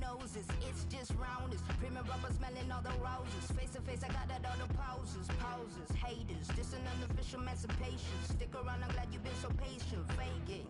noses, it's just rounders. Premium rubber smelling all the roses. Face to face, I got that all the poses. Haters, just an unofficial emancipation. Stick around, I'm glad you've been so patient. Fake it.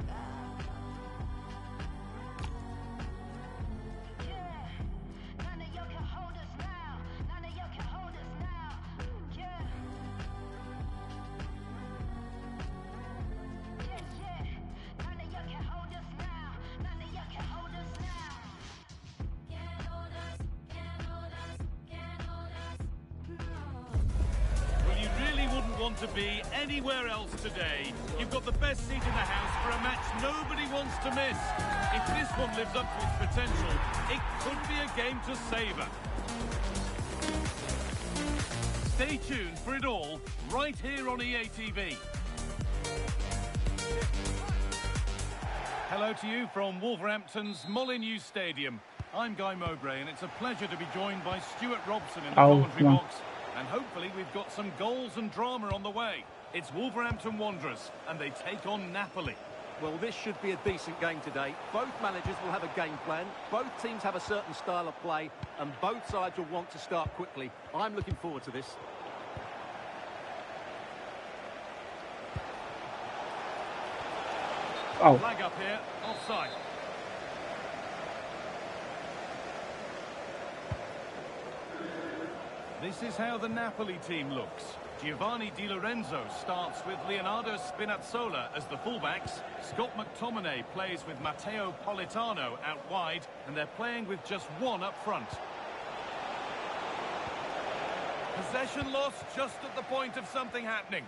To be anywhere else today. You've got the best seat in the house for a match nobody wants to miss. If this one lives up to its potential, it could be a game to savour. Stay tuned for it all right here on EA TV. Hello to you from Wolverhampton's Molineux Stadium. I'm Guy Mowbray, and it's a pleasure to be joined by Stuart Robson in the commentary box. And hopefully we've got some goals and drama on the way. It's Wolverhampton Wanderers, and they take on Napoli. Well, this should be a decent game today. Both managers will have a game plan. Both teams have a certain style of play, and both sides will want to start quickly. I'm looking forward to this. Flag up here, offside. This is how the Napoli team looks. Giovanni Di Lorenzo starts with Leonardo Spinazzola as the fullbacks. Scott McTominay plays with Matteo Politano out wide, and they're playing with just one up front. Possession lost just at the point of something happening.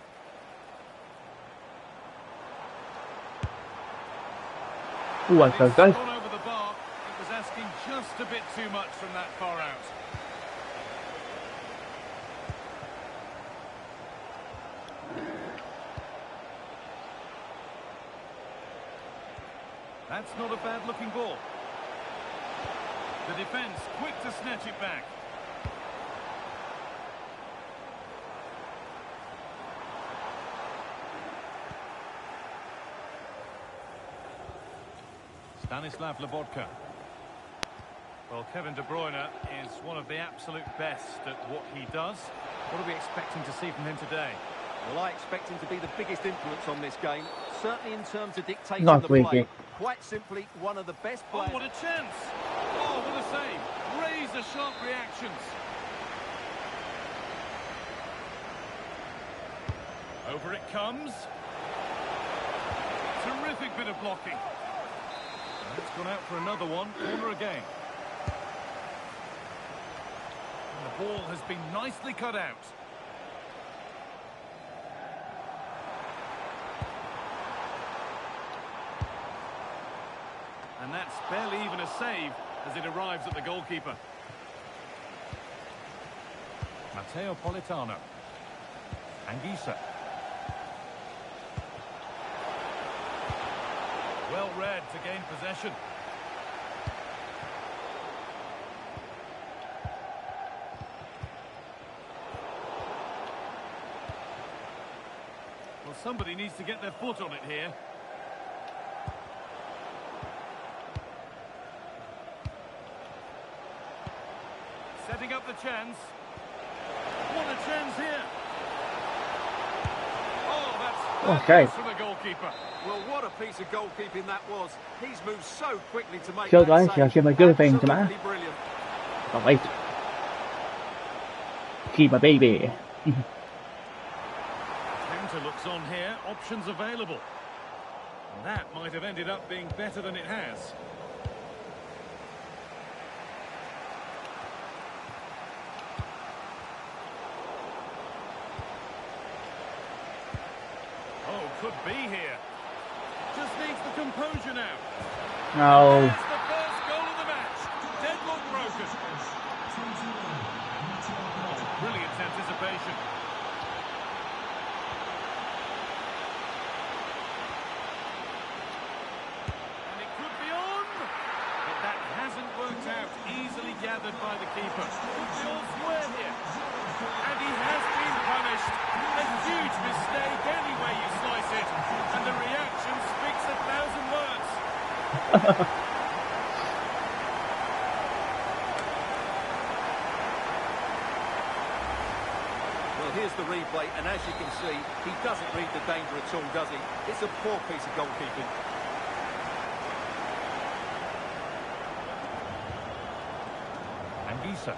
Ooh, I felt It's gone over the bar. It was asking just a bit too much from that far out. That's not a bad-looking ball. The defence quick to snatch it back. Stanislav Lobotka. Well, Kevin De Bruyne is one of the absolute best at what he does. What are we expecting to see from him today? Well, I expect him to be the biggest influence on this game, certainly in terms of dictating Not the really. play. Quite simply, one of the best players. Oh, what a chance! Oh, what a save! Razor-sharp reactions. Over it comes. Terrific bit of blocking. And it's gone out for another one. Corner again. And the ball has been nicely cut out. And that's barely even a save as it arrives at the goalkeeper. Matteo Politano. Anguissa. Well read to gain possession. Well, somebody needs to get their foot on it here. Setting up the chance. What a chance here. Oh, that's okay. From the goalkeeper. Well, what a piece of goalkeeping that was. He's moved so quickly to make So that guys, save. jag kör med guldfing till mig. Absolutely brilliant. Oh wait. Keep my baby. Counter looks on here. Options available. And that might have ended up being better than it has. Oh, could be here. Just needs the composure now. No. That's the first goal of the match. Deadlock broken. Oh, brilliant anticipation. And it could be on. But that hasn't worked out. Easily gathered by the keeper. Could be all square here. And he has been punished. A huge mistake any way you slice it. And the reaction speaks 1,000 words. Well, here's the replay, and as you can see, he doesn't read the danger at all, does he? It's a poor piece of goalkeeping. Anguissa.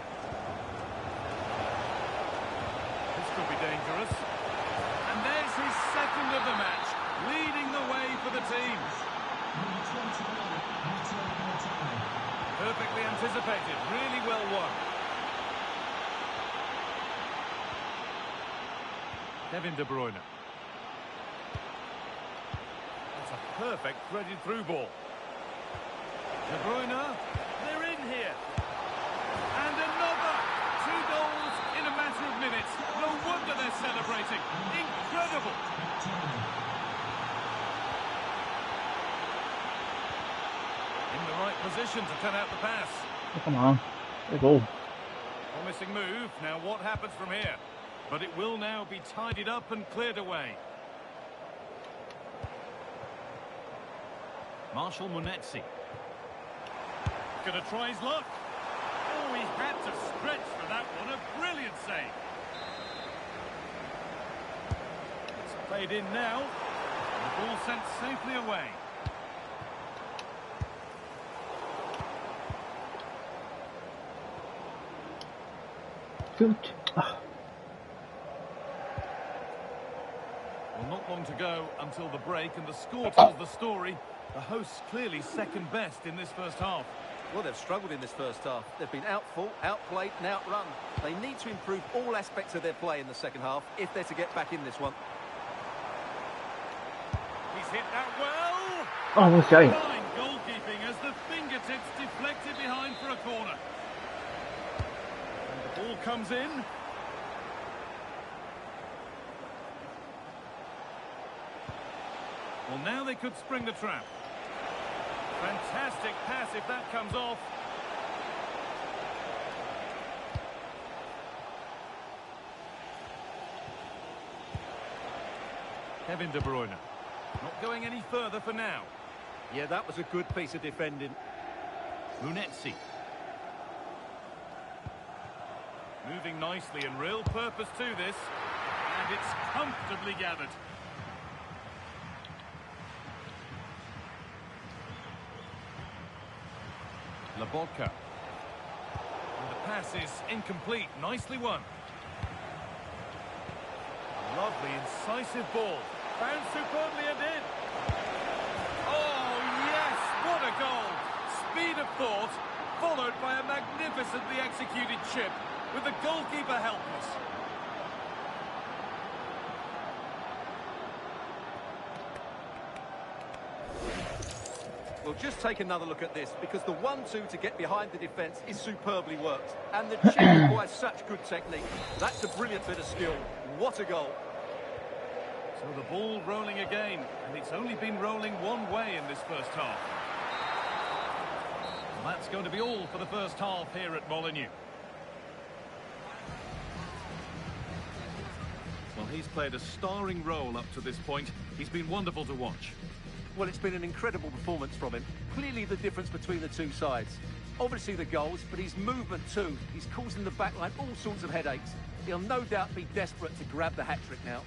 This could be dangerous. And there's his second of the match, leading the way for the team. Perfectly anticipated, really well won. Kevin De Bruyne. That's a perfect threaded through ball. De Bruyne, they're in here. And another! 2 goals in a matter of minutes. No wonder they're celebrating. Incredible! In the right position to cut out the pass. Oh, come on. Good goal. Promising move. Now what happens from here? But it will now be tidied up and cleared away. Marshall Munetsi. Gonna try his luck. Oh, he had to stretch for that one. A brilliant save. It's played in now. The ball sent safely away. Shoot. Oh. Well, not long to go until the break, and the score tells the story. The hosts clearly second best in this first half. Well, they've struggled in this first half. They've been outfought, outplayed and outrun. They need to improve all aspects of their play in the second half if they're to get back in this one. He's hit that well. Oh, what's going? Fine goalkeeping as the fingertips deflected behind for a corner. And the ball comes in. Well, now they could spring the trap. Fantastic pass if that comes off. Kevin De Bruyne. Not going any further for now. Yeah, that was a good piece of defending. Munetsi. Moving nicely and real purpose to this. And it's comfortably gathered. Lobotka. And the pass is incomplete. Nicely won. Lovely, incisive ball. Found superbly and in. Oh, yes! What a goal! Speed of thought, followed by a magnificently executed chip, with the goalkeeper helpless. Well, just take another look at this, because the 1-2 to get behind the defence is superbly worked. And the chip requires such good technique. That's a brilliant bit of skill. What a goal. So the ball rolling again, and it's only been rolling one way in this first half. Well, that's going to be all for the first half here at Molineux. Well, he's played a starring role up to this point. He's been wonderful to watch. Well, it's been an incredible performance from him. Clearly the difference between the two sides. Obviously the goals, but his movement too. He's causing the backline all sorts of headaches. He'll no doubt be desperate to grab the hat-trick now.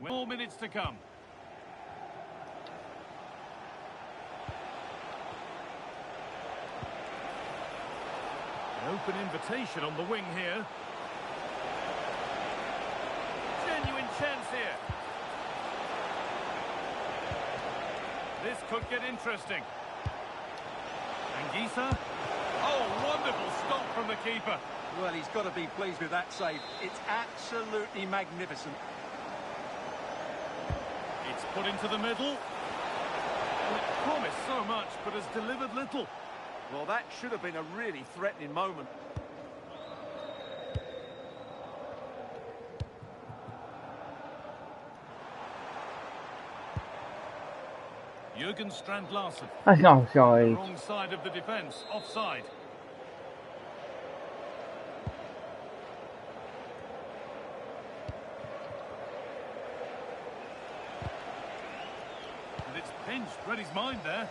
More minutes to come. An open invitation on the wing here. Genuine chance here. This could get interesting. Anguissa. Oh, Wonderful stop from the keeper. Well, he's got to be pleased with that save. It's absolutely magnificent. It's put into the middle. Well, it promised so much, but has delivered little. Well, that should have been a really threatening moment. Jürgen Strand-Larsen. That's not offside. Wrong side of the defence, offside. And it's pinched, read his mind there.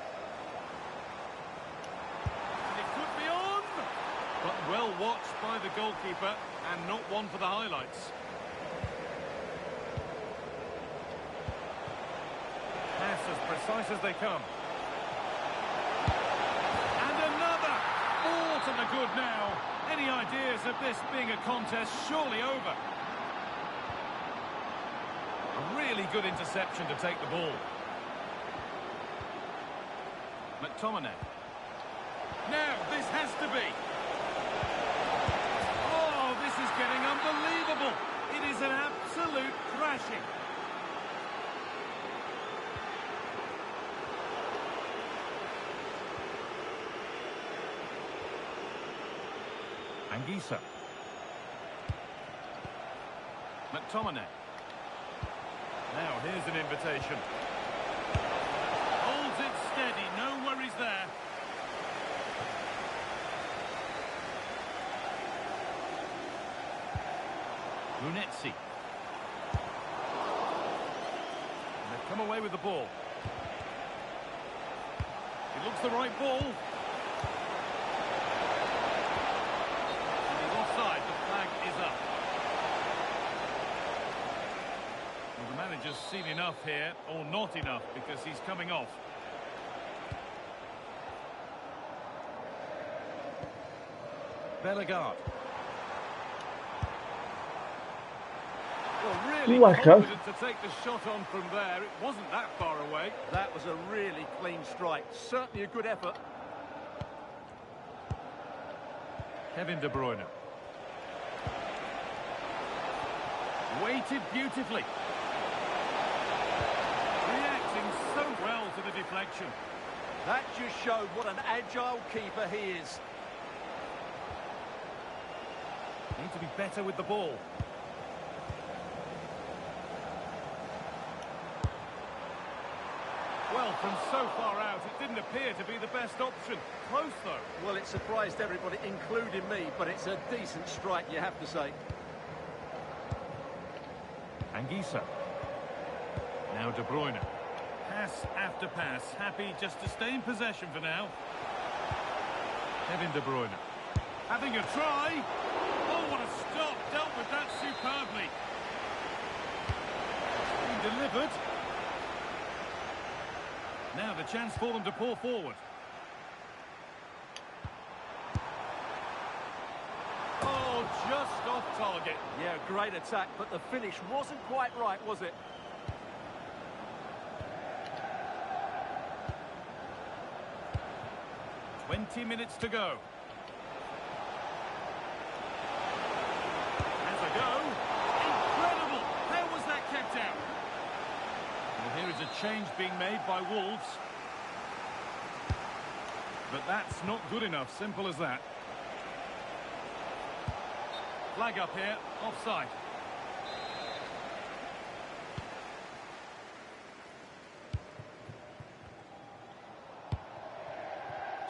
And it could be on! But well watched by the goalkeeper, and not one for the highlights. Pass as precise as they come. And another! Ball to the good now. Any ideas of this being a contest surely over? A really good interception to take the ball. McTominay. Now, this has to be. Oh, this is getting unbelievable. It is an absolute thrashing. Anguissa. McTominay. Now, here's an invitation. Holds it steady, no worries there. Brunetzi. And they've come away with the ball. It looks the right ball. Offside, the flag is up. Well, the manager's seen enough here, or not enough, because he's coming off. Bellegarde. Well, really confident to take the shot on from there. It wasn't that far away. That was a really clean strike. Certainly a good effort. Kevin De Bruyne. Weighted beautifully. Reacting so well to the deflection. That just showed what an agile keeper he is. Need to be better with the ball. Well, from so far out, it didn't appear to be the best option. Close, though. Well, it surprised everybody, including me, but it's a decent strike, you have to say. Anguissa. Now De Bruyne. Pass after pass. Happy just to stay in possession for now. Kevin De Bruyne. Having a try. Oh, what a stop. Dealt with that superbly. Being delivered. Now the chance for them to pour forward. Oh, just off target. Yeah, great attack, but the finish wasn't quite right, was it? "20 minutes to go. Has a go. Incredible! How was that kept out? Well, here is a change being made by Wolves. But that's not good enough, simple as that. Flag up here, offside.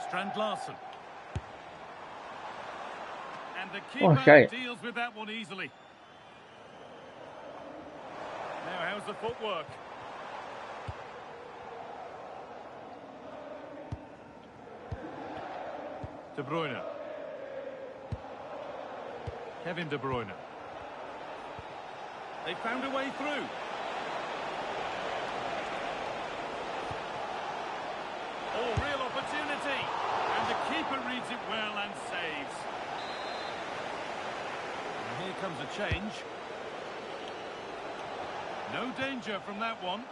Strand-Larsen. And the keeper deals with that one easily. Now, how's the footwork? De Bruyne. Kevin De Bruyne. They found a way through. Oh, real opportunity. And the keeper reads it well and saves. And here comes a change. No danger from that one.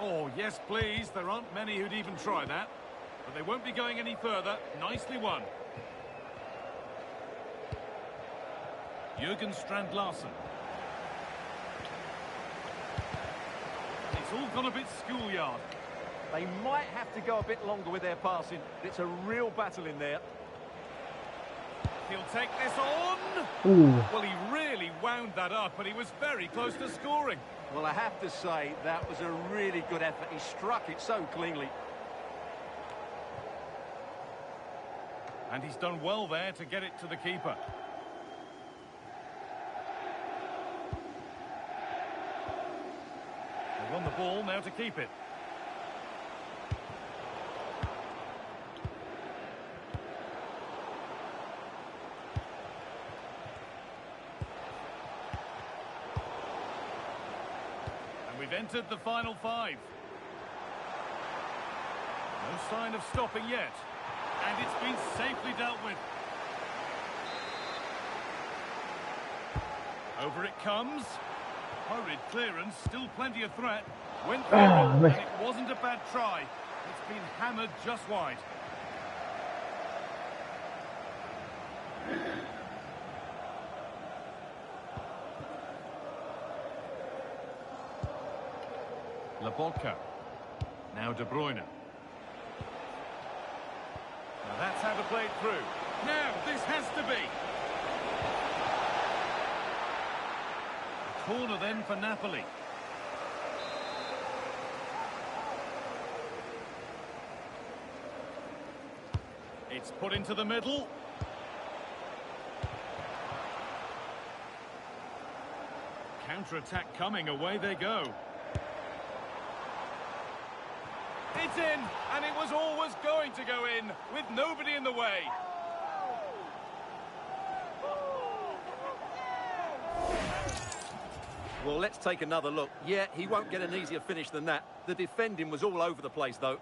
Oh, yes, please. There aren't many who'd even try that. But they won't be going any further. Nicely won. Jürgen Strand-Larsen. It's all gone a bit schoolyard. They might have to go a bit longer with their passing. It's a real battle in there. He'll take this on. Ooh. Well, he really wound that up, but he was very close to scoring. Well, I have to say, that was a really good effort. He struck it so cleanly. And he's done well there to get it to the keeper. They won the ball, now to keep it. We've entered the final 5. No sign of stopping yet. And it's been safely dealt with. Over it comes. Hurried clearance, still plenty of threat. Went through, and it wasn't a bad try. It's been hammered just wide. Labolka. Now De Bruyne. Now that's how to play it through. Now this has to be. A corner then for Napoli. It's put into the middle. Counter-attack coming, away they go. It's in, and it was always going to go in, with nobody in the way. Well, let's take another look. Yeah, he won't get an easier finish than that. The defending was all over the place, though.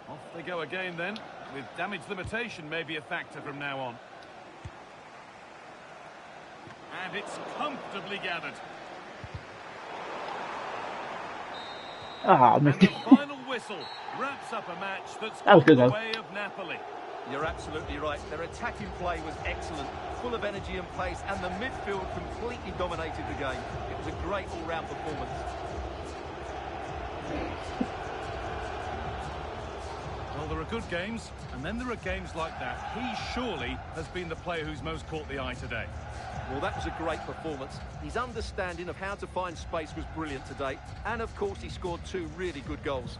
Off they go again, then, with damage limitation maybe a factor from now on. And it's comfortably gathered. Ah, And missed the it. final whistle wraps up a match that's That was gone good, the though. way of Napoli. You're absolutely right. Their attacking play was excellent, full of energy and pace, and the midfield completely dominated the game. It was a great all-round performance. Well, there are good games, and then there are games like that. He surely has been the player who's most caught the eye today. Well, that was a great performance. His understanding of how to find space was brilliant today. And, of course, he scored 2 really good goals.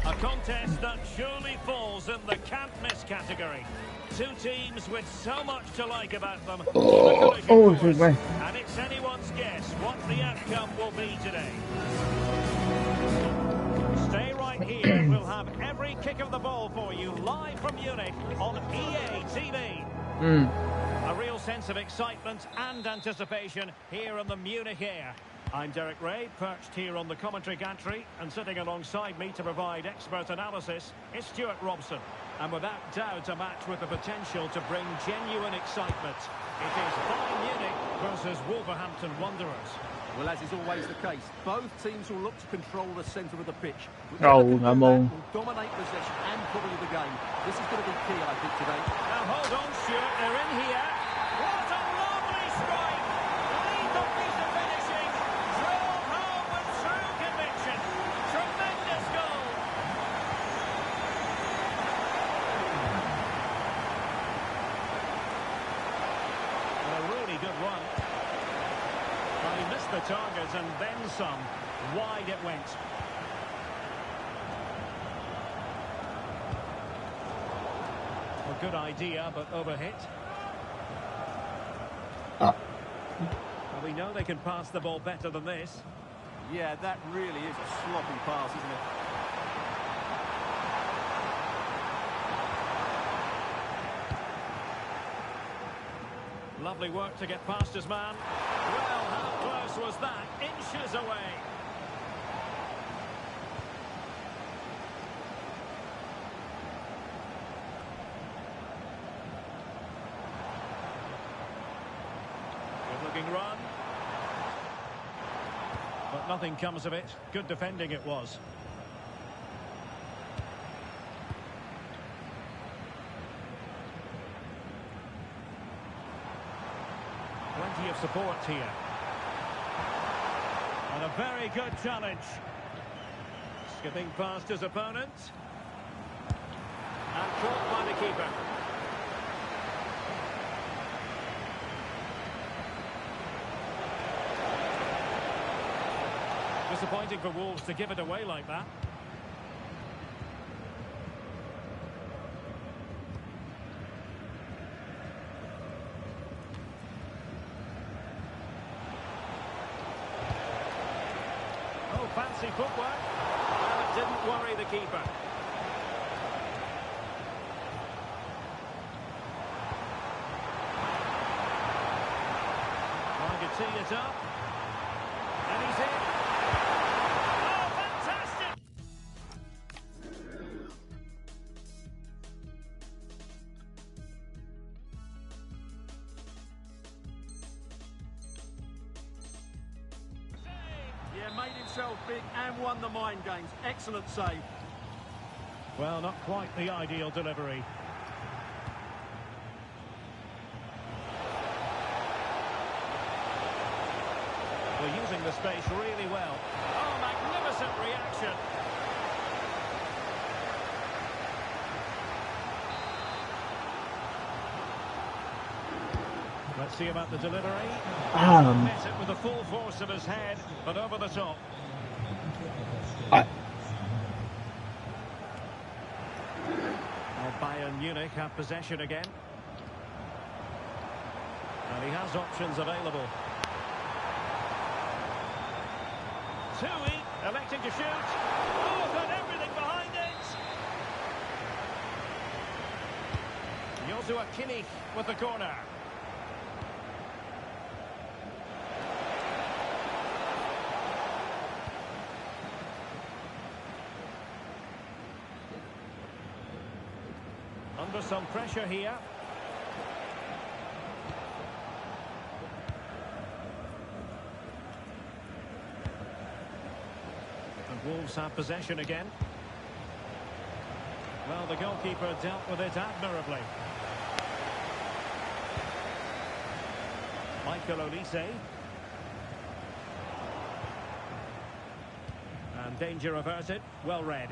A contest that surely falls in the can't-miss category. Two teams with so much to like about them. Excuse me. And it's anyone's guess what the outcome will be today. Stay right here. We'll have every kick of the ball for you live from Munich on EA TV. A real sense of excitement and anticipation here on the Munich air. I'm Derek Ray, perched here on the commentary gantry, and sitting alongside me to provide expert analysis is Stuart Robson. And without doubt, a match with the potential to bring genuine excitement. It is Bayern Munich versus Wolverhampton Wanderers. Well, as is always the case, both teams will look to control the centre of the pitch. Oh, Whichever can no do more. that will dominate possession and probably the game. This is going to be key, I think, today. Now hold on, Stuart, they're in here. What a lovely strike! Lethal piece of finishing. Drove home with true conviction. Tremendous goal. A really good run. missed the target and then some. Wide it went. A good idea, but overhit. Well, we know they can pass the ball better than this. Yeah, that really is a sloppy pass, isn't it? Lovely work to get past his man. Well, how close was that? Inches away. Good-looking run. But nothing comes of it. Good defending it was. Plenty of support here. And a very good challenge. Skipping past his opponent. And caught by the keeper. Disappointing for Wolves to give it away like that. Oh, fancy footwork. Well, it didn't worry the keeper. I could tee it up. And he's in. Oh, fantastic! Yeah, made himself big and won the mind games. Excellent save. Well, not quite the ideal delivery. We're using the space really well. Oh, magnificent reaction. Let's see about the delivery. Met it with the full force of his head, but over the top. Well, Bayern Munich have possession again. And he has options available. Tui electing to shoot. Oh, got everything behind it. Joshua Kimmich with the corner. Under some pressure here. Wolves have possession again. Well, the goalkeeper dealt with it admirably. Michael Olise. And danger averted. Well read.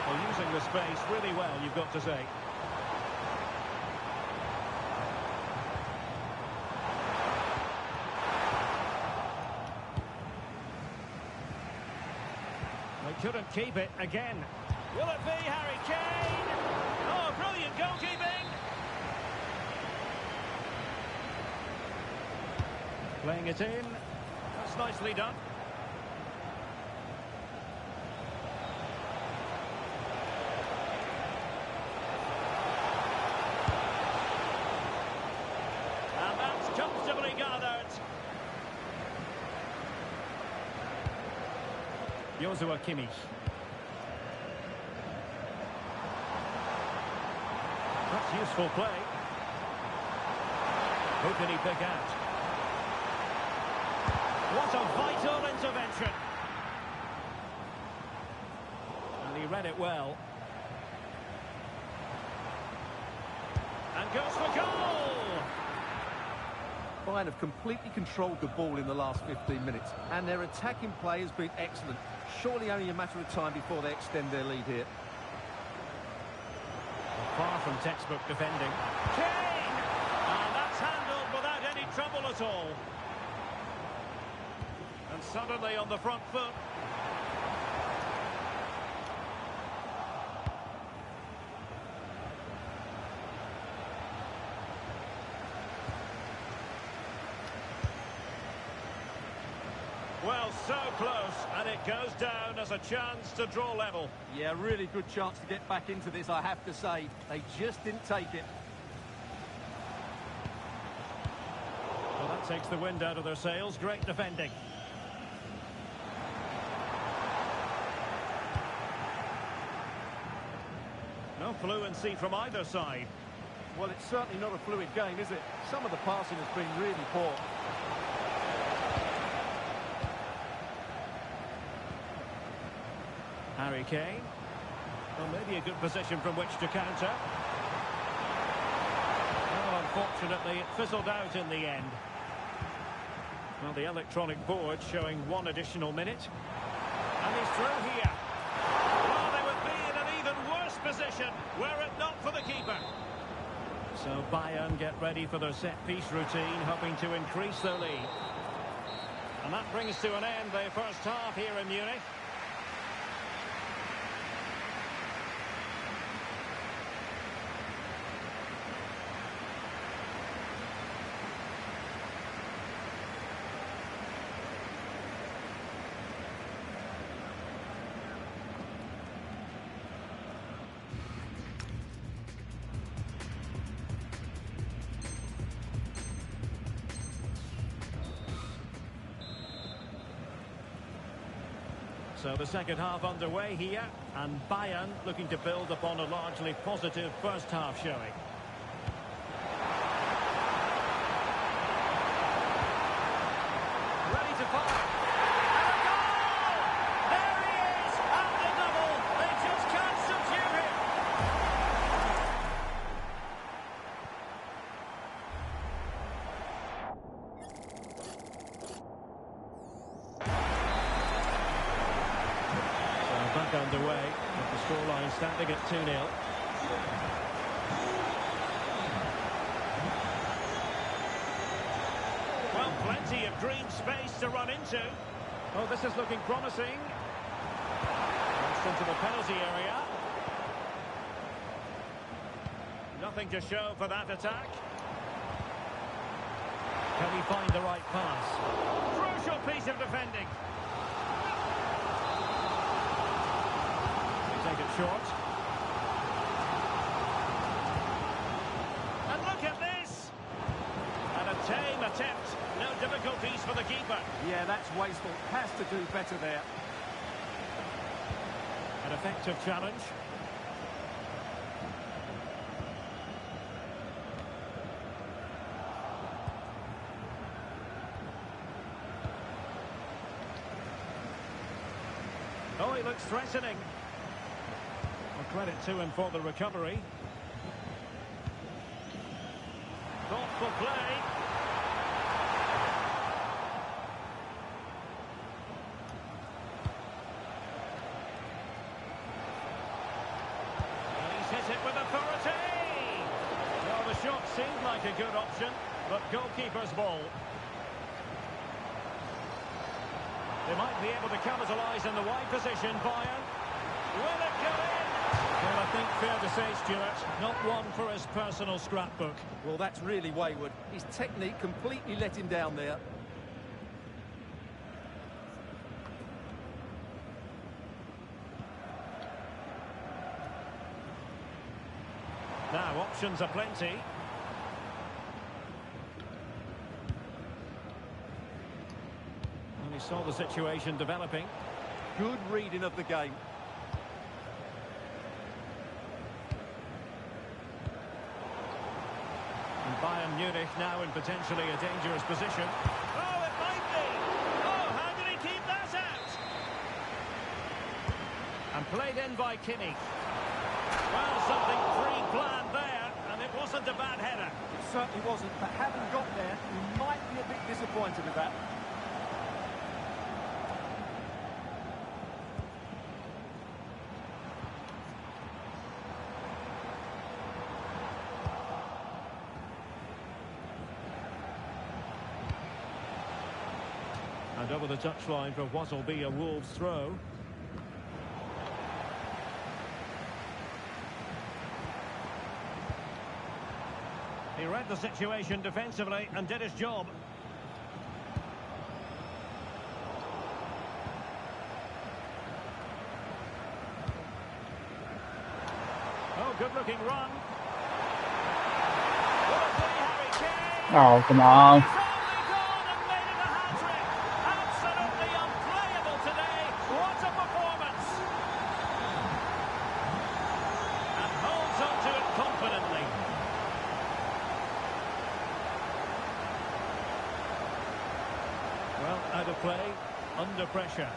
Well, using the space really well, you've got to say. Couldn't keep it again. Will it be Harry Kane? Oh, brilliant goalkeeping. Playing it in. That's nicely done. And that's comfortably gathered. Joshua Kimmich. That's useful play. Who can he pick out? What a vital intervention. And he read it well. And goes for goal! Bayern have completely controlled the ball in the last 15 minutes, and their attacking play has been excellent. Surely only a matter of time before they extend their lead here. Far from textbook defending. Kane! And that's trouble at all. And suddenly on the front foot. Well, so close, and it goes down as a chance to draw level. Yeah, really good chance to get back into this, I have to say. They just didn't take it. Well, that takes the wind out of their sails. Great defending. No fluency from either side. Well, it's certainly not a fluid game, is it? Some of the passing has been really poor. Harry Kane. Well, maybe a good position from which to counter. Oh, unfortunately, it fizzled out in the end. Well, the electronic board showing 1 additional minute. And he's through here. Well, they would be in an even worse position were it not for the keeper. So Bayern get ready for their set-piece routine, hoping to increase their lead. And that brings to an end the first half here in Munich. So the second half underway here, and Bayern looking to build upon a largely positive first half showing. Ready to fire. And a goal! There he is at the double. They just can't subdue him. Back underway, with the scoreline standing at 2-0. Well, plenty of green space to run into. Oh, this is looking promising. Crossed into the penalty area. Nothing to show for that attack. Can he find the right pass? Crucial piece of defending. Take it short. And look at this! And a tame attempt. No difficulties for the keeper. Yeah, that's wasteful. Has to do better there. An effective challenge. Oh, he looks threatening. Credit to him for the recovery. Thoughtful play. And he's hit it with authority. Well, the shot seemed like a good option, but goalkeeper's ball. They might be able to capitalise in the wide position, Bayern. Will it go in? Well, I think fair to say, Stuart, not one for his personal scrapbook. Well, that's really wayward. His technique completely let him down there. Now, options are plenty. And he saw the situation developing. Good reading of the game. Bayern Munich now in potentially a dangerous position. Oh, it might be! Oh, how did he keep that out? And played in by Kimmich. Well, something pre-planned there, and it wasn't a bad header. It certainly wasn't, but having got there, he might be a bit disappointed with that. And over the touchline for what will be a Wolves throw. He read the situation defensively and did his job. Oh, good-looking run. Will it be Harry Kane? Oh, come on. He's only gone and made it a hat-trick. Absolutely unplayable today. What a performance. And holds on to it confidently. Well, out of play, under pressure.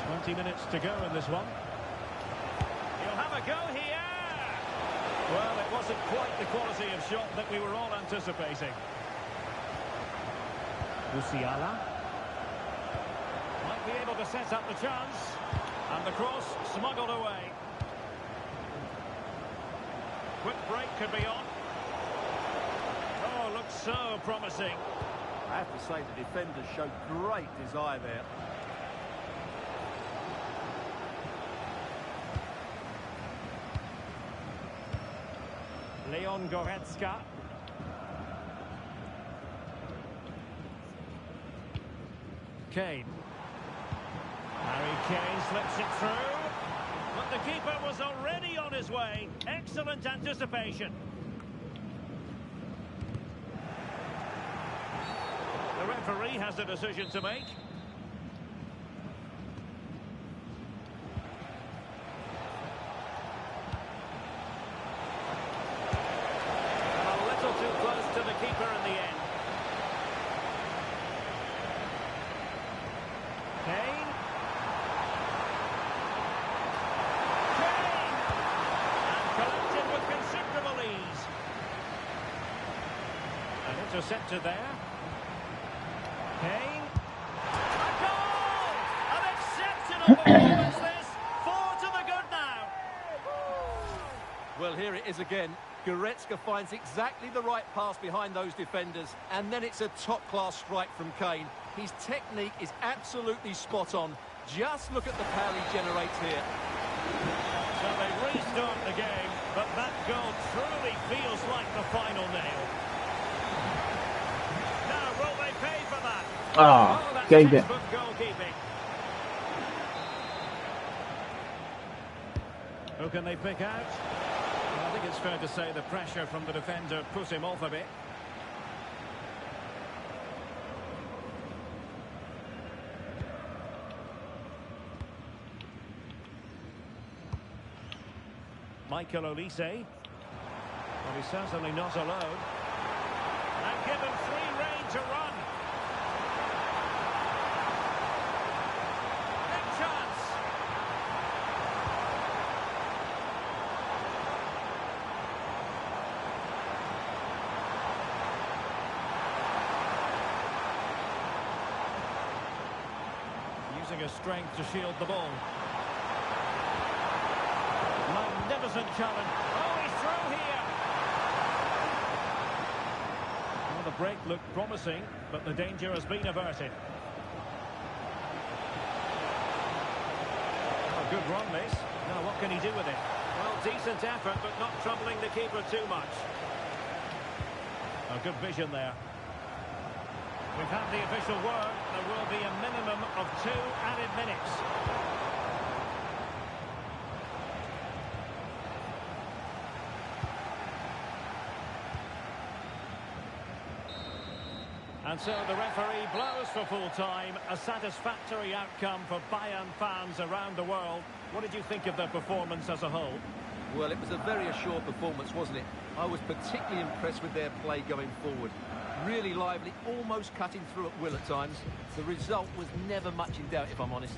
20 minutes to go in this one. He'll have a go here. Well, it wasn't quite the quality of shot that we were all anticipating. Musiala might be able to set up the chance. And the cross smuggled away. Quick break could be on. Oh, looks so promising. I have to say the defenders showed great desire there. Leon Goretzka. Kane. Harry Kane slips it through. But the keeper was already on his way. Excellent anticipation. The referee has a decision to make. A little too close to the keeper in the end. Kane. Kane! And collected with considerable ease. And intercepted there. Kane. A goal! An exceptional performance this. 4 to the good now. Well, here it is again. Goretzka finds exactly the right pass behind those defenders, and then it's a top-class strike from Kane. His technique is absolutely spot on. Just look at the power he generates here. So they restart the game, but that goal truly feels like the final nail. Now, will they pay for that? Oh, that's gave it. textbook goalkeeping. Who can they pick out? Well, I think it's fair to say the pressure from the defender put him off a bit. Michael Olise. Well, he's certainly not alone. And given free rein to run. Big chance. Using his strength to shield the ball. Magnificent challenge. Oh, he's through here. Well, the break looked promising, but the danger has been averted. A good run, this. Now, what can he do with it? Well, decent effort, but not troubling the keeper too much. A good vision there. We've had the official word. There will be a minimum of 2 added minutes. And so the referee blows for full time. A satisfactory outcome for Bayern fans around the world. What did you think of their performance as a whole? Well, it was a very assured performance, wasn't it? I was particularly impressed with their play going forward. Really lively, almost cutting through at will at times. The result was never much in doubt, if I'm honest.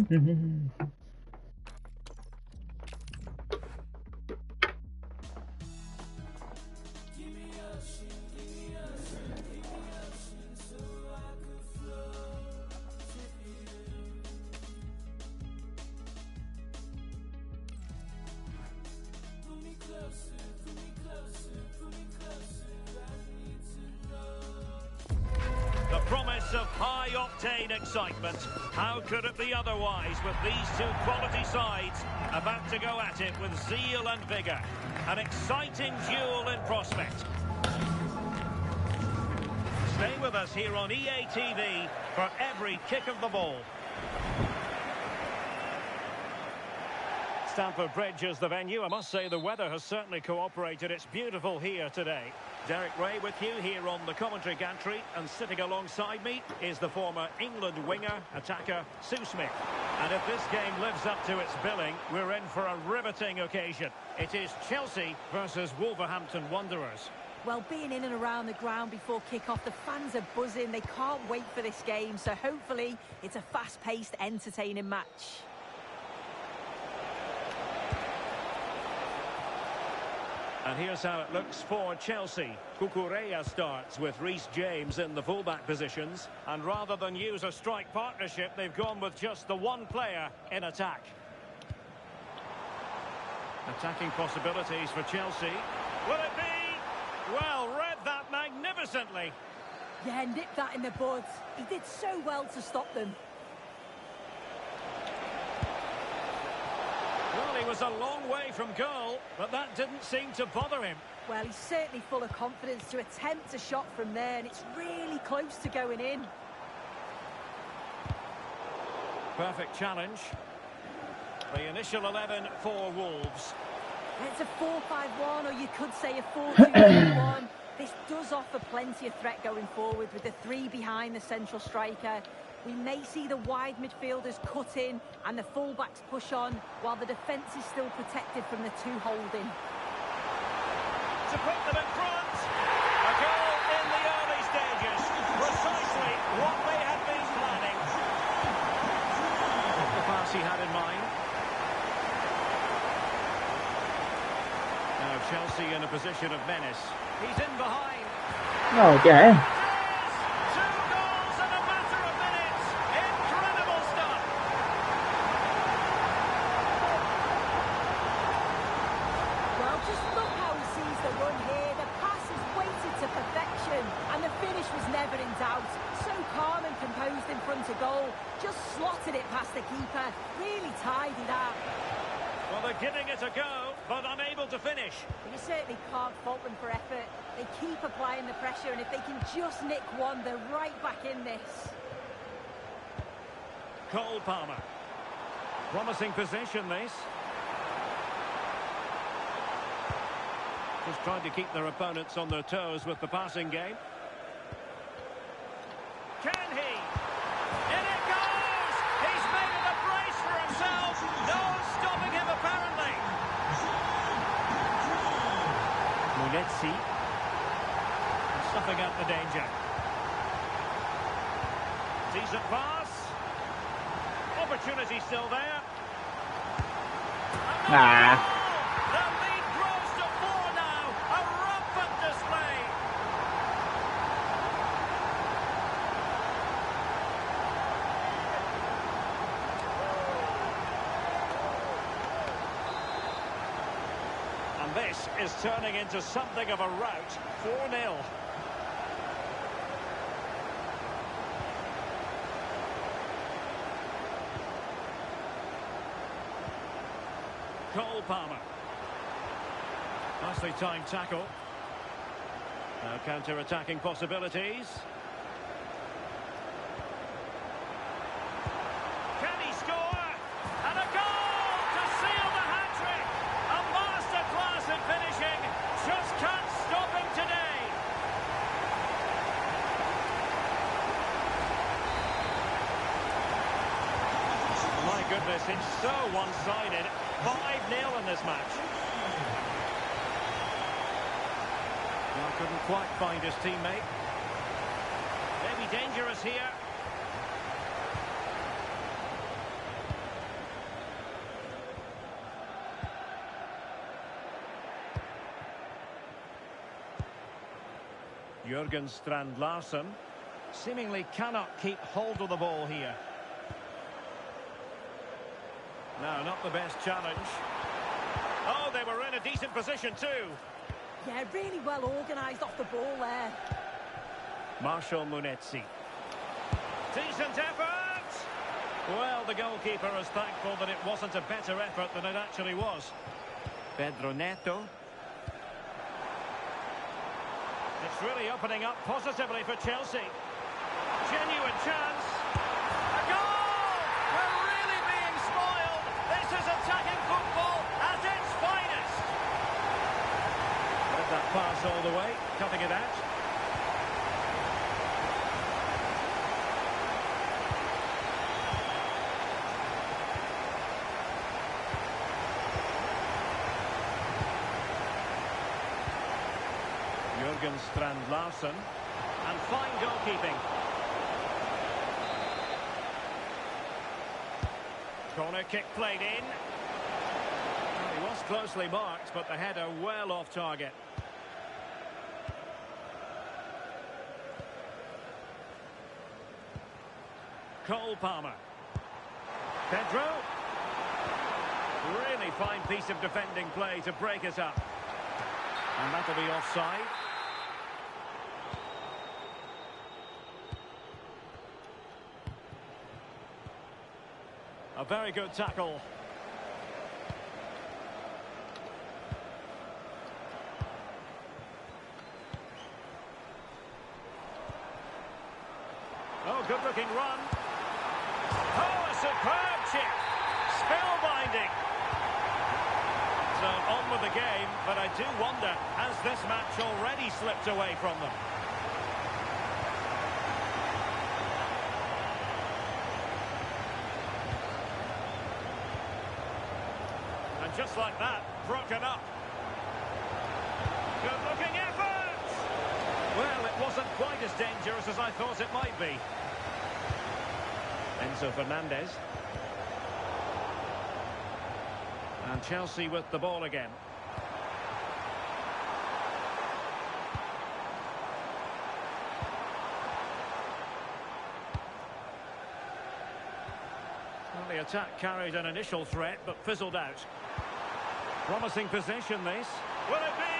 Give me of high-octane excitement. How could it be otherwise with these two quality sides about to go at it with zeal and vigour? An exciting duel in prospect. Stay with us here on EA TV for every kick of the ball. Stamford Bridge is the venue. I must say the weather has certainly cooperated. It's beautiful here today. Derek Ray with you here on the commentary gantry, and sitting alongside me is the former England winger, attacker, Sue Smith. And if this game lives up to its billing, we're in for a riveting occasion. It is Chelsea versus Wolverhampton Wanderers. Well, being in and around the ground before kick-off, the fans are buzzing. They can't wait for this game, so hopefully it's a fast-paced, entertaining match. And here's how it looks for Chelsea. Cucurella starts with Reece James in the fullback positions. And rather than use a strike partnership, they've gone with just the one player in attack. Attacking possibilities for Chelsea. Will it be? Well, read that magnificently. Yeah, nipped that in the bud. He did so well to stop them. Well, he was a long way from goal, but that didn't seem to bother him. Well, he's certainly full of confidence to attempt a shot from there, and it's really close to going in. Perfect challenge. The initial 11 for Wolves. It's a 4-5-1, or you could say a 4-2-1. This does offer plenty of threat going forward with the three behind the central striker. We may see the wide midfielders cut in and the fullbacks push on, while the defence is still protected from the two holding. To put them in front. A goal in the early stages. Precisely what they had been planning. The pass he had in mind. Now Chelsea in a position of menace. He's in behind. Okay. And the finish was never in doubt. So calm and composed in front of goal. Just slotted it past the keeper. Really tidy that. Well, they're giving it a go, but unable to finish. You certainly can't fault them for effort. They keep applying the pressure, and if they can just nick one, they're right back in this. Cole Palmer. Promising position, this. Just trying to keep their opponents on their toes with the passing game. Can he? In it goes! He's made it a brace for himself. No one's stopping him, apparently. Munetsi. Stuffing out the danger. Decent pass. Opportunity still there. Nah. This is turning into something of a rout. 4-0. Cole Palmer. Nicely timed tackle. Now counter-attacking possibilities. Can he score? And a goal to seal the hat-trick! A masterclass in finishing. Just can't stop him today. My goodness, it's so one-sided. 5-0 in this match. Well, couldn't quite find his teammate. Maybe dangerous here. Jurgen Strand Larsen seemingly cannot keep hold of the ball here. No, not the best challenge. Oh, they were in a decent position too. Yeah, really well organised off the ball there. Marshall Munetsi. Decent effort! Well, the goalkeeper is thankful that it wasn't a better effort than it actually was. Pedro Neto. It's really opening up positively for Chelsea. Genuine chance. A goal! We're really being spoiled. This is attacking football at its finest. Let that pass all the way, cutting it out. Jurgen Strand-Larsen, and fine goalkeeping. Corner kick played in. Well, he was closely marked, but the header well off target. Cole Palmer. Pedro. Really fine piece of defending play to break it up. And that'll be offside. A very good tackle. Oh, good-looking run. Oh, a superb chip. Spellbinding. So on with the game, but I do wonder, has this match already slipped away from them? And just like that, broken up. Good-looking effort! Well, it wasn't quite as dangerous as I thought it might be. Enzo Fernandez. And Chelsea with the ball again. Well, the attack carried an initial threat, but fizzled out. Promising position, this. Will it be?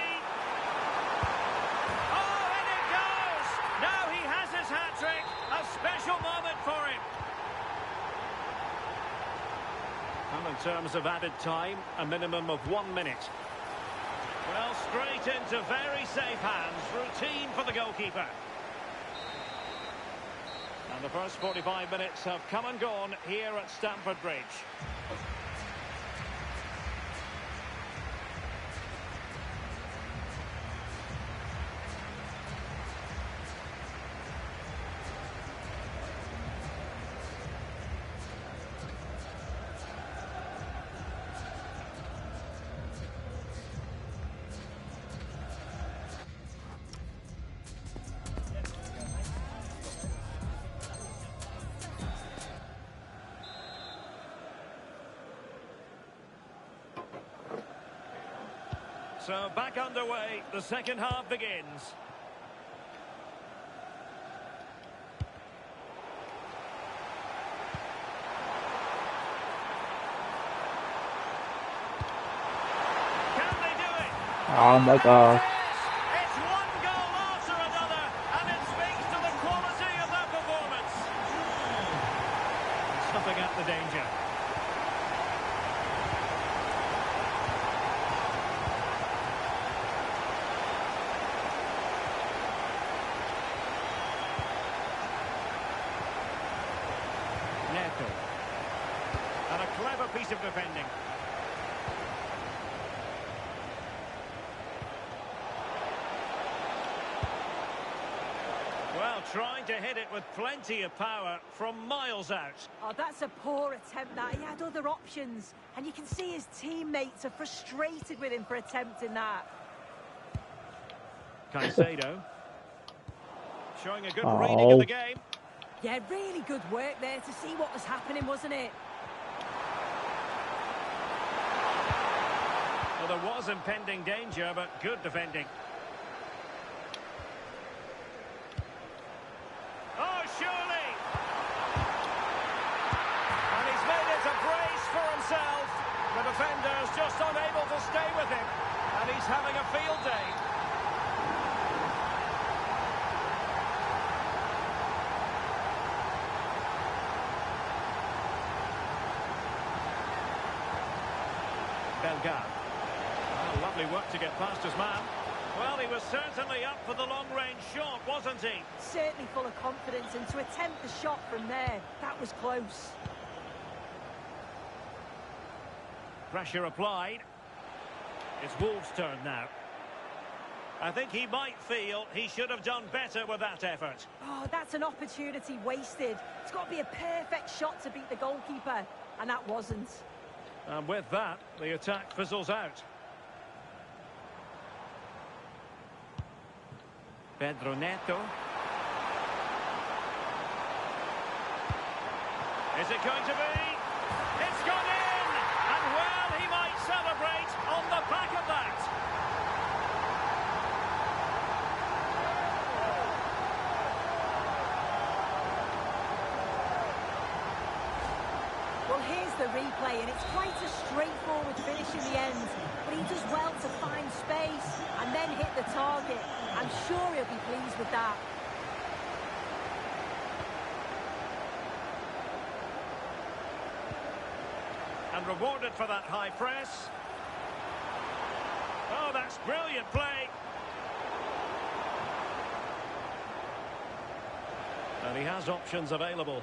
Oh, in it goes! Now he has his hat-trick. A special moment for him. Well, in terms of added time, a minimum of 1 minute. Well, straight into very safe hands. Routine for the goalkeeper. And the first 45 minutes have come and gone here at Stamford Bridge. So back underway, the second half begins. Can they do it? Oh my God. It's one goal after another, and it speaks to the quality of that performance. Stopping at the danger. Neto. And a clever piece of defending. Well, trying to hit it with plenty of power from miles out. Oh, that's a poor attempt, that. He had other options. And you can see his teammates are frustrated with him for attempting that. Caicedo. Showing a good reading of the game. Yeah, really good work there to see what was happening, wasn't it? Well, there was impending danger, but good defending. Oh, surely! And he's made it a brace for himself. The defender's just unable to stay with him. And he's having a field day. Bellegarde. Oh, lovely work to get past his man. Well, he was certainly up for the long-range shot, wasn't he? Certainly full of confidence, and to attempt the shot from there, that was close. Pressure applied. It's Wolves' turn now. I think he might feel he should have done better with that effort. Oh, that's an opportunity wasted. It's got to be a perfect shot to beat the goalkeeper, and that wasn't. And with that, the attack fizzles out. Pedro Neto. Is it going to be? It's gone in! And well, he might celebrate on the back of that. Well, here's the replay, and it's quite a straightforward finish in the end. But he does well to find space and then hit the target. I'm sure he'll be pleased with that. And rewarded for that high press. Oh, that's brilliant play. And he has options available.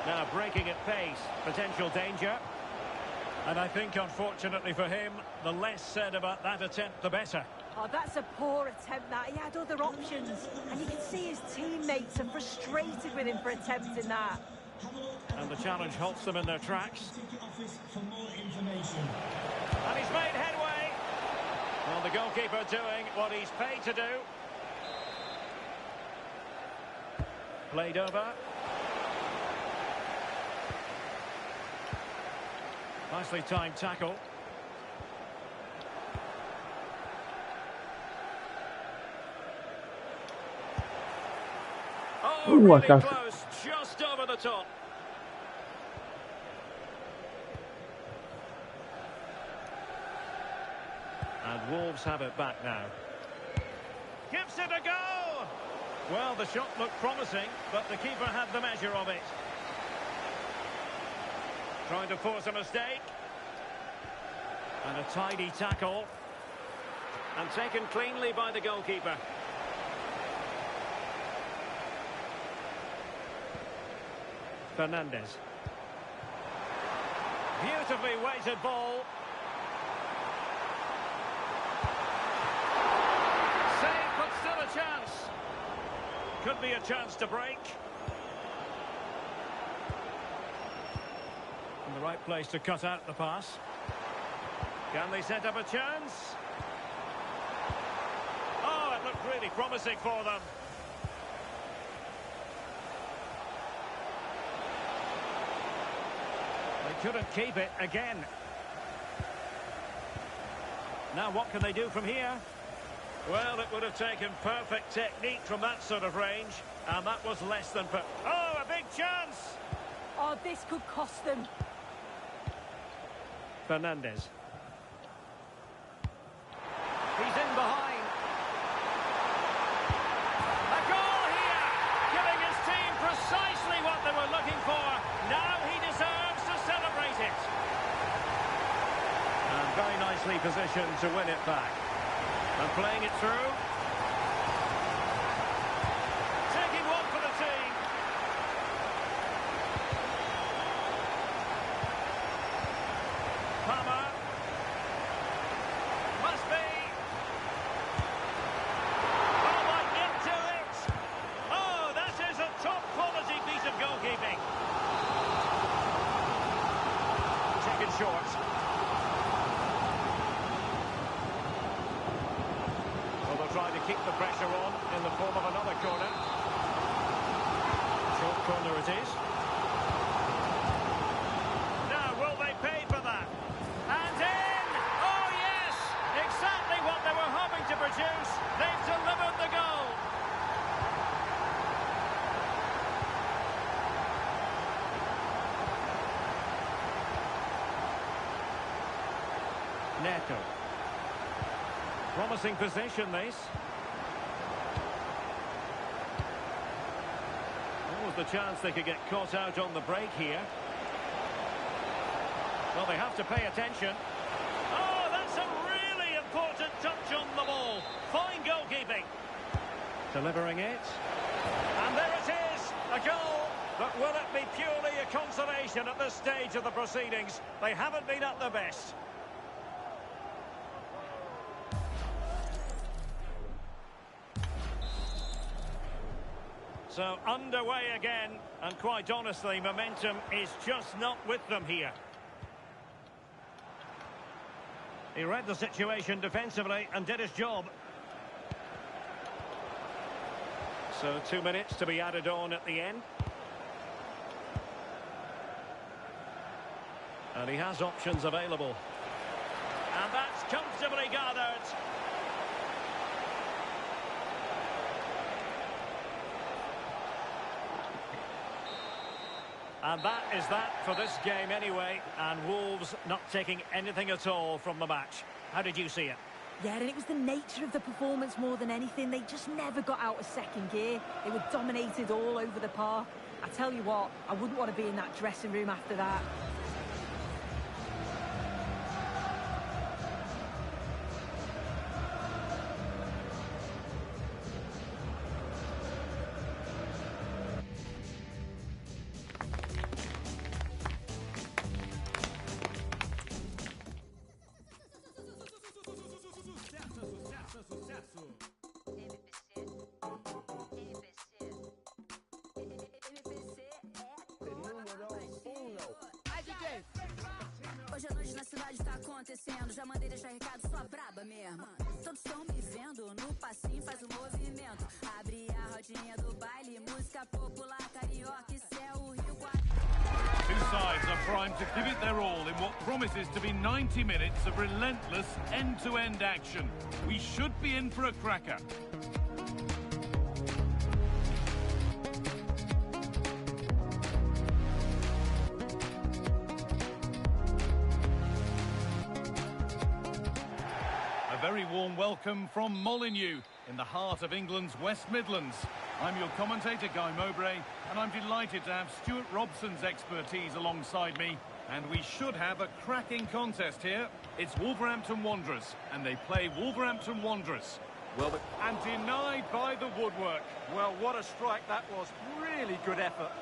Now breaking at pace, potential danger. And I think, unfortunately for him, the less said about that attempt, the better. Oh, that's a poor attempt, that. He had other options. And you can see his teammates are frustrated with him for attempting that. And the challenge halts them in their tracks. And he's made headway. Well, the goalkeeper doing what he's paid to do. Played over. Nicely timed tackle. Oh, really close, just over the top. And Wolves have it back now. Gives it a go! Well, the shot looked promising, but the keeper had the measure of it. Trying to force a mistake. And a tidy tackle. And taken cleanly by the goalkeeper. Fernandez. Beautifully weighted ball. Save, but still a chance. Could be a chance to break. In the right place to cut out the pass. Can they set up a chance? Oh, it looked really promising for them. They couldn't keep it again. Now what can they do from here? Well, it would have taken perfect technique from that sort of range, and that was less than oh, a big chance! Oh, this could cost them. Fernandez. He's in behind. A goal here, giving his team precisely what they were looking for. Now he deserves to celebrate it. And very nicely positioned to win it back. And playing it through. Taking one for the team. Palmer. Must be. Oh, might into it. Oh, that is a top quality piece of goalkeeping. Taken short. Trying to keep the pressure on in the form of another corner. Short corner it is. Now, will they pay for that? And in! Oh, yes! Exactly what they were hoping to produce. They've delivered the goal. Neto. Promising position, this. What was the chance they could get caught out on the break here? Well, they have to pay attention. Oh, Delivering it. And there it is, a goal. But will it be purely a consolation at this stage of the proceedings? They haven't been at their best. So underway again, and quite honestly, momentum is just not with them here. He read the situation defensively and did his job. So 2 minutes to be added on at the end. And he has options available. And that's comfortably gathered. And that is that for this game anyway. And Wolves not taking anything at all from the match. How did you see it? Yeah, and it was the nature of the performance more than anything. They just never got out of second gear. They were dominated all over the park. I tell you what, I wouldn't want to be in that dressing room after that. Hoje à noite na cidade está acontecendo. Já mandei deixar recado, sua braba mesmo. Todos estão me vendo, no passinho faz o movimento. Abre a rodinha do baile, música popular carioca, isso é o Rio. Two sides are primed to give it their all in what promises to be 90 minutes of relentless end-to-end action. We should be in for a cracker. Very warm welcome from Molineux in the heart of England's West Midlands. I'm your commentator, Guy Mowbray, and I'm delighted to have Stuart Robson's expertise alongside me. And we should have a cracking contest here. It's Wolverhampton Wanderers, and they play Wolverhampton Wanderers. Well, and denied by the woodwork. Well, what a strike that was. Really good effort.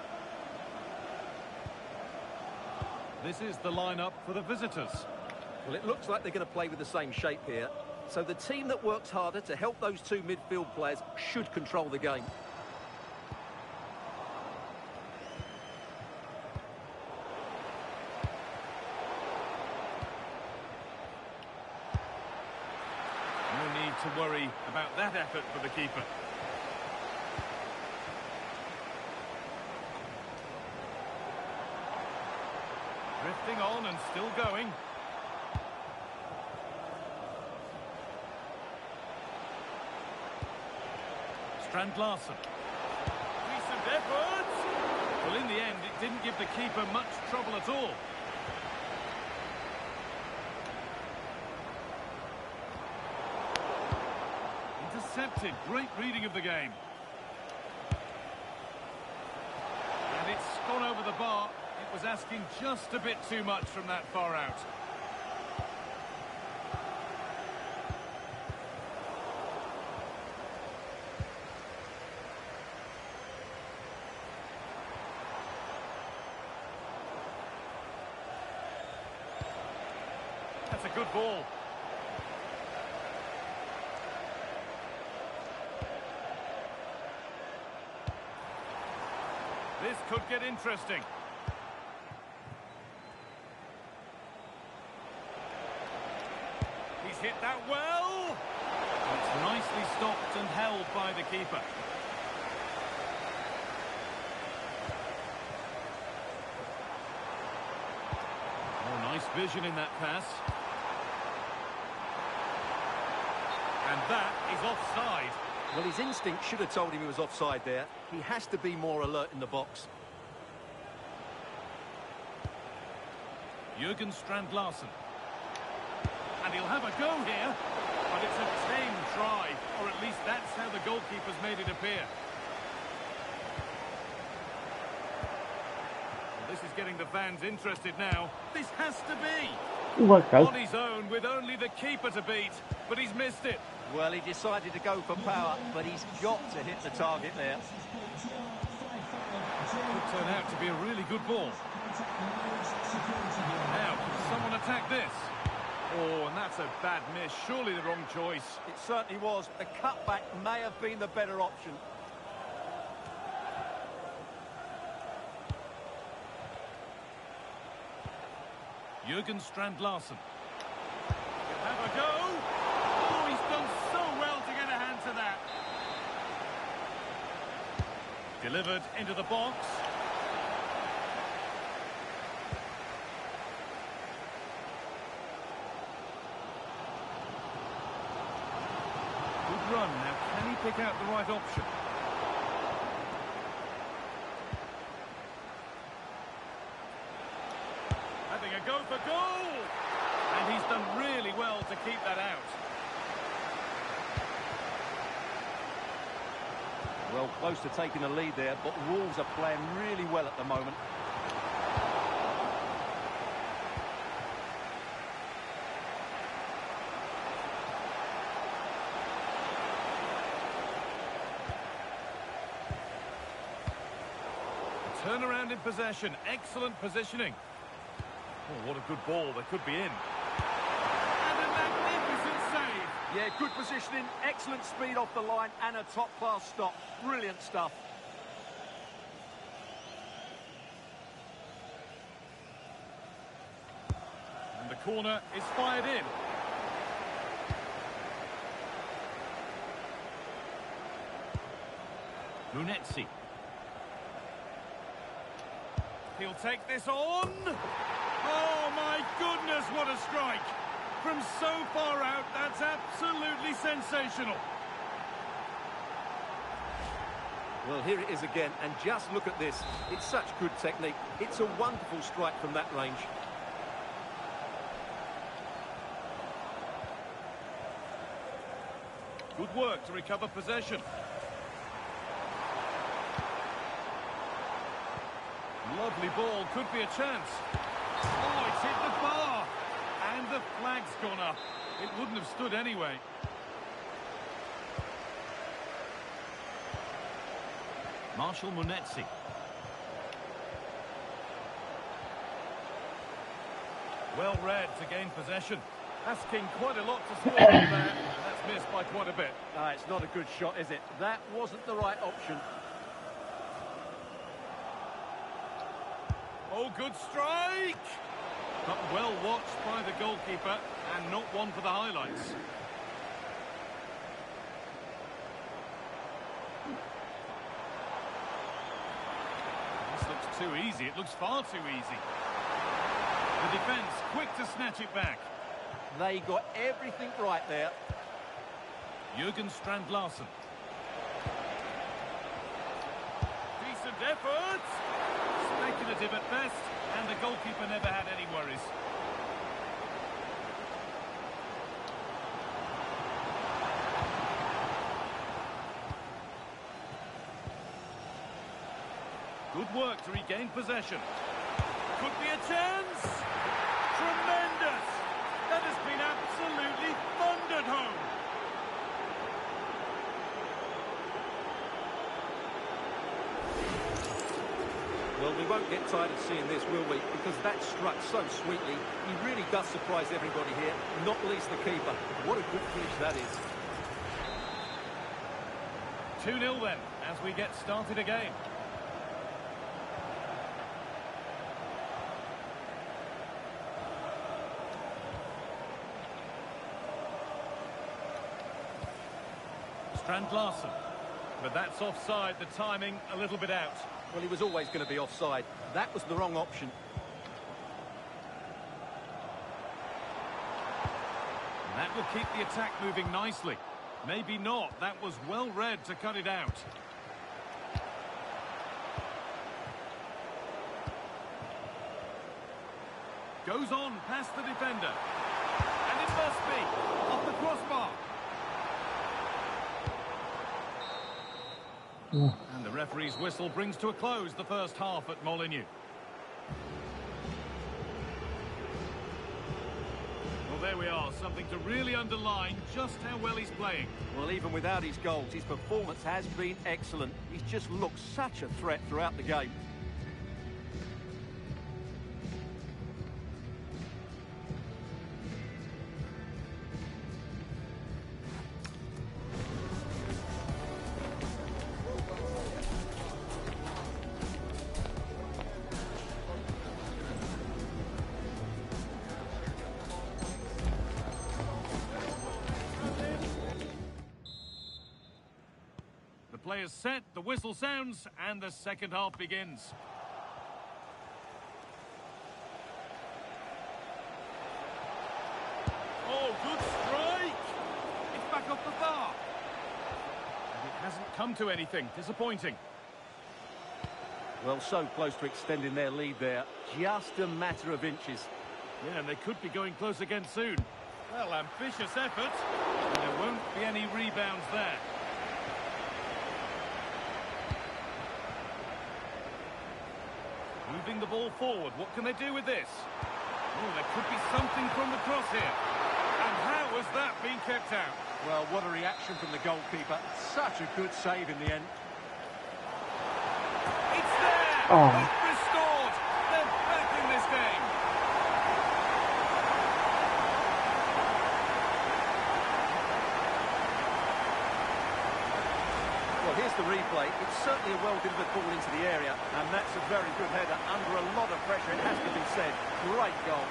This is the lineup for the visitors. Well, it looks like they're going to play with the same shape here. So the team that works harder to help those two midfield players should control the game. No need to worry about that effort for the keeper. Drifting on and still going. Strand Larsen. Decent effort. Well, in the end, it didn't give the keeper much trouble at all. Intercepted. Great reading of the game. And it's gone over the bar. It was asking just a bit too much from that far out. That's a good ball. This could get interesting. He's hit that well. It's nicely stopped and held by the keeper. Oh, nice vision in that pass. And that is offside. Well, his instinct should have told him he was offside there. He has to be more alert in the box. Jurgen Strand Larsen. And he'll have a go here. But it's a tame try. Or at least that's how the goalkeeper's made it appear. Well, this is getting the fans interested now. This has to be. On his own with only the keeper to beat. But he's missed it. Well, he decided to go for power, but he's got to hit the target there. Could turn out to be a really good ball. Now, can someone attack this? Oh, and that's a bad miss. Surely the wrong choice. It certainly was. The cutback may have been the better option. Jürgen Strand-Larsen. Have a go. Oh, he's done so well to get a hand to that. Delivered into the box. Good run. Now, can he pick out the right option? Having a go for goal! And he's done really well to keep that out. Well, close to taking the lead there, but Wolves are playing really well at the moment. Turnaround in possession. Excellent positioning. Oh, what a good ball. They could be in. And a magnificent save. Yeah, good positioning, excellent speed off the line, and a top-class stop. Brilliant stuff. And the corner is fired in. Munetsi. He'll take this on. Oh, my goodness, what a strike. From so far out, that's absolutely sensational. Well, here it is again, and just look at this. It's such good technique. It's a wonderful strike from that range. Good work to recover possession. Lovely ball, could be a chance. Oh, it's hit the bar. And the flag's gone up. It wouldn't have stood anyway. Marshall Munetsi. Well read to gain possession. Asking quite a lot to score there. That's missed by quite a bit. It's not a good shot, is it? That wasn't the right option. Oh, good strike! But well watched by the goalkeeper, and not one for the highlights. This looks too easy. It looks far too easy. The defence quick to snatch it back. They got everything right there. Jürgen Strand-Larsen. Decent effort! Speculative at best, and the goalkeeper never had any worries. Good work to regain possession. Could be a chance! Tremendous! That has been absolutely thundered home! Well, we won't get tired of seeing this, will we? Because that struck so sweetly. He really does surprise everybody here, not least the keeper. What a good finish that is. 2-0 then, as we get started again. Strand-Larsen. But that's offside, the timing a little bit out. Well, he was always going to be offside. That was the wrong option. And that will keep the attack moving nicely. Maybe not. That was well read to cut it out. Goes on past the defender. And it must be off the crossbar. And the referee's whistle brings to a close the first half at Molineux. Well, there we are, something to really underline just how well he's playing. Well, even without his goals, his performance has been excellent. He's just looked such a threat throughout the game. The players set, the whistle sounds, and the second half begins. Oh, good strike! It's back off the bar. And it hasn't come to anything. Disappointing. Well, so close to extending their lead there. Just a matter of inches. Yeah, and they could be going close again soon. Well, ambitious effort. And there won't be any rebounds there. Moving the ball forward. What can they do with this? Oh, there could be something from the cross here. And how has that been kept out? Well, what a reaction from the goalkeeper. Such a good save in the end. It's there! Oh. Hope restored! They're back in this game! Well, here's the replay. It's certainly a well-delivered ball into the area, and that's a very good header under a lot of pressure, it has to be said. Great goal.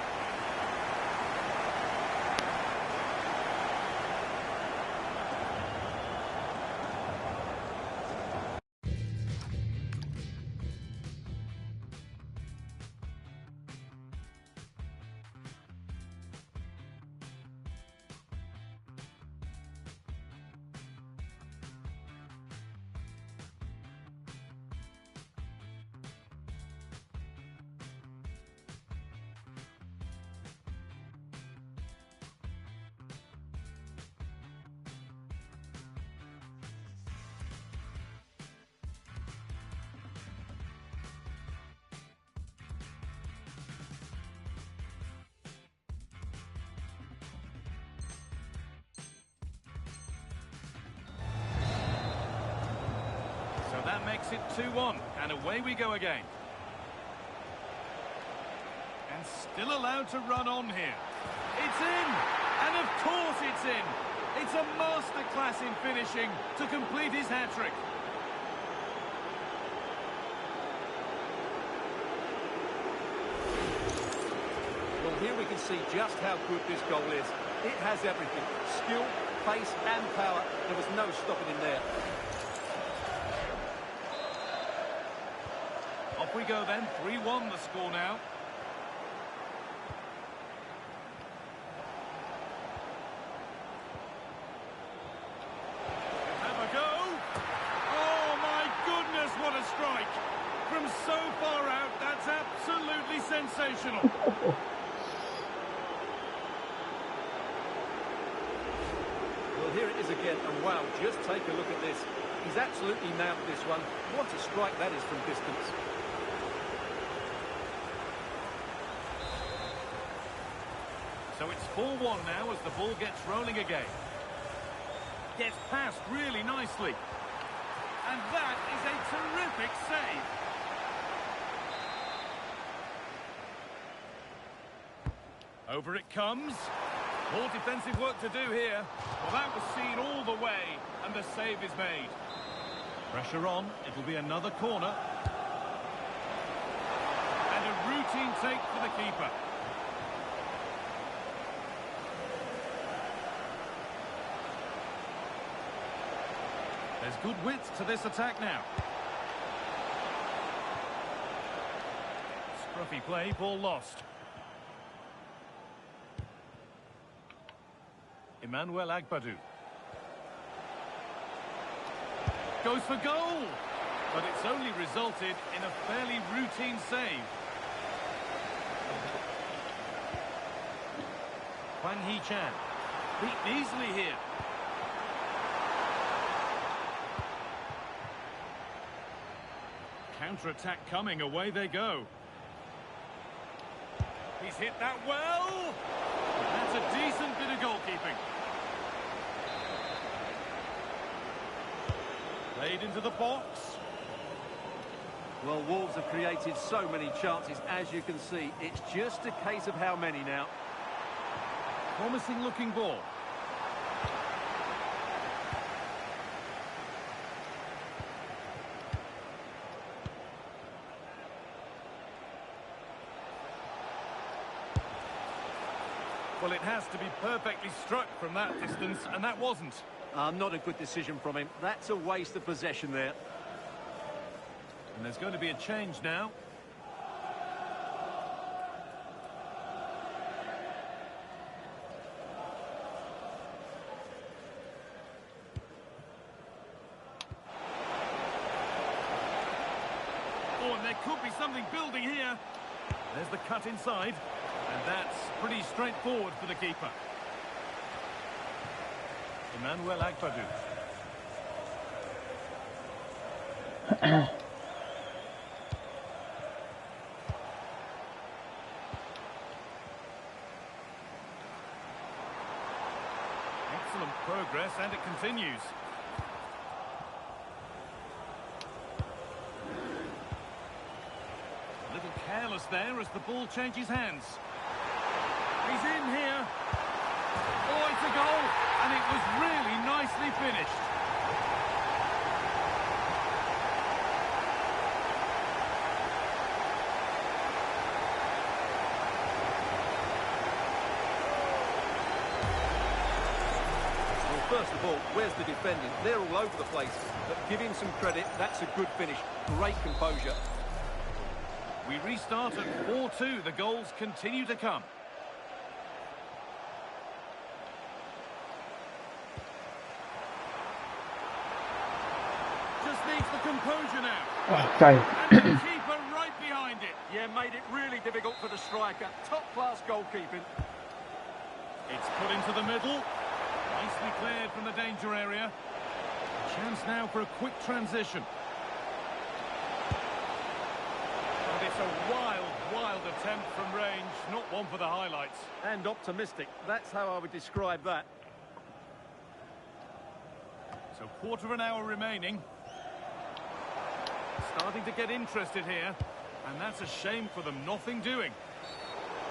So that makes it 2-1, and away we go again. And still allowed to run on here. It's in! And of course it's in! It's a masterclass in finishing to complete his hat-trick. Well, here we can see just how good this goal is. It has everything. Skill, pace and power. There was no stopping him there. Off we go then, 3-1 the score now. Have a go. Oh my goodness, what a strike. From so far out, that's absolutely sensational. Well, here it is again, and wow, just take a look at this. He's absolutely nailed this one. What a strike that is from distance. So it's 4-1 now as the ball gets rolling again. Gets passed really nicely. And that is a terrific save. Over it comes. More defensive work to do here. Well, that was seen all the way, and the save is made. Pressure on. It'll be another corner. And a routine take for the keeper. There's good width to this attack now. Scruffy play, ball lost. Emmanuel Agbadou. Goes for goal! But it's only resulted in a fairly routine save. Hwang Hee-chan. Beaten easily here. Counter-attack coming, away they go. He's hit that well! But that's That's a decent bit of goalkeeping. Played into the box. Well, Wolves have created so many chances, as you can see. It's just a case of how many now. Promising looking ball. Well, it has to be perfectly struck from that distance, and that wasn't. Not a good decision from him. That's a waste of possession there. And there's going to be a change now. Oh, and there could be something building here. There's the cut inside. And that's pretty straightforward for the keeper. Emmanuel Agbadou. Excellent progress, and it continues. A little careless there as the ball changes hands. He's in here. Oh, it's a goal, and it was really nicely finished. First of all, where's the defending? They're all over the place. But give him some credit, that's a good finish. Great composure. We restart at 4-2. The goals continue to come. Just needs the composure now. Okay. And the keeper right behind it. Yeah, made it really difficult for the striker. Top-class goalkeeping. It's put into the middle. Nicely cleared from the danger area. A chance now for a quick transition. And it's a wild attempt from range. Not one for the highlights. And optimistic. That's how I would describe that. So quarter of an hour remaining. Starting to get interested here. And that's a shame for them. Nothing doing.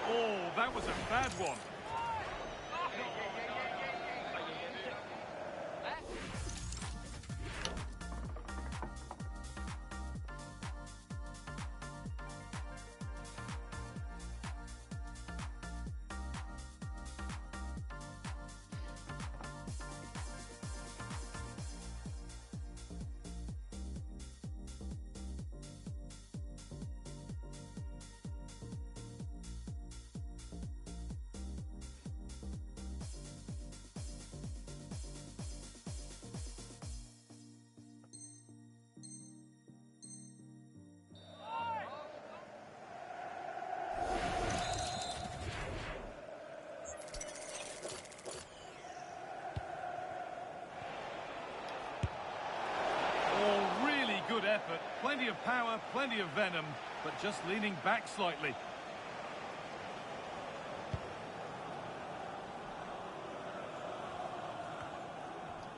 Oh, that was a bad one. Good effort, plenty of power, plenty of venom, but just leaning back slightly.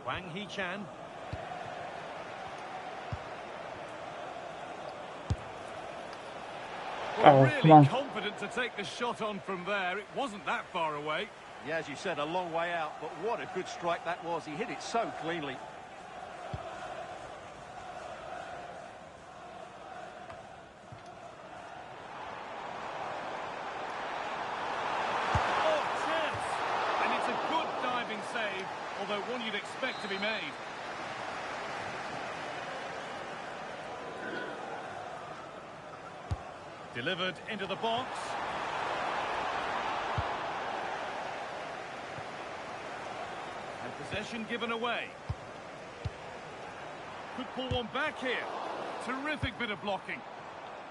Wang Hee-chan. Well, really confident to take the shot on from there. It wasn't that far away. Yeah, as you said, a long way out, but what a good strike that was. He hit it so cleanly. Save, although one you'd expect to be made. Delivered into the box. And possession given away. Could pull one back here. Terrific bit of blocking.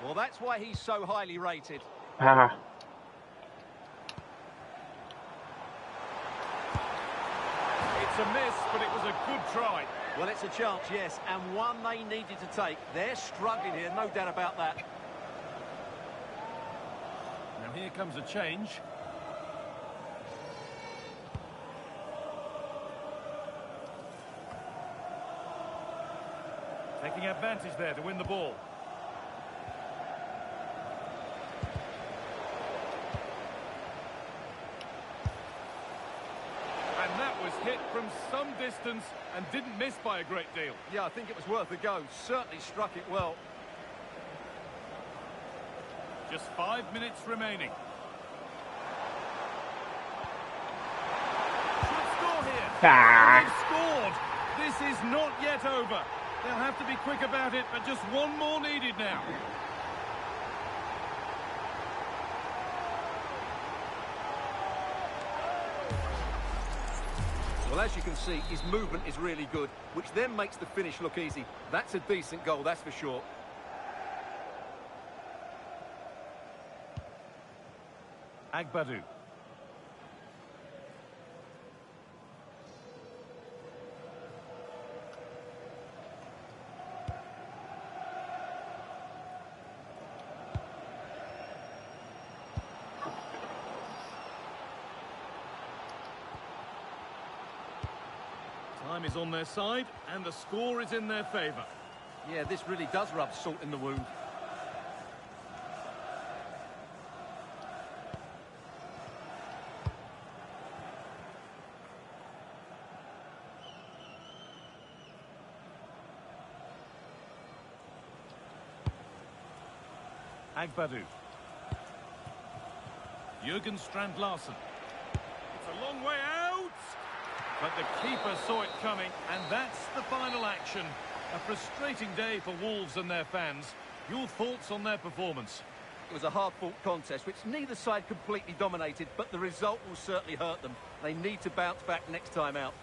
Well, that's why he's so highly rated. It's a miss, but it was a good try. Well, it's a chance, yes, and one they needed to take. They're struggling here, no doubt about that. Now here comes a change. taking advantage there to win the ball. And that was hit from some distance and didn't miss by a great deal. Yeah, I think it was worth a go. Certainly struck it well. Just 5 minutes remaining. Should score here. And they've scored. This is not yet over. They'll have to be quick about it, but just one more needed now. Well, as you can see, his movement is really good, which then makes the finish look easy. That's a decent goal, that's for sure. Agbadu. Time is on their side, and the score is in their favour. Yeah, this really does rub salt in the wound. Agbadu. Jürgen Strand-Larsen. It's a long way out, but the keeper saw it coming, and that's the final action. A frustrating day for Wolves and their fans. Your thoughts on their performance? It was a hard-fought contest, which neither side completely dominated, but the result will certainly hurt them. They need to bounce back next time out.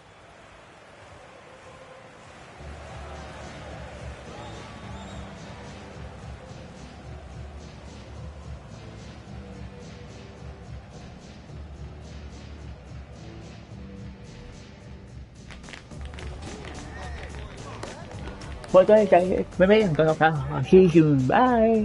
Thôi tới chơi mấy thằng coi không sao. See you, bye.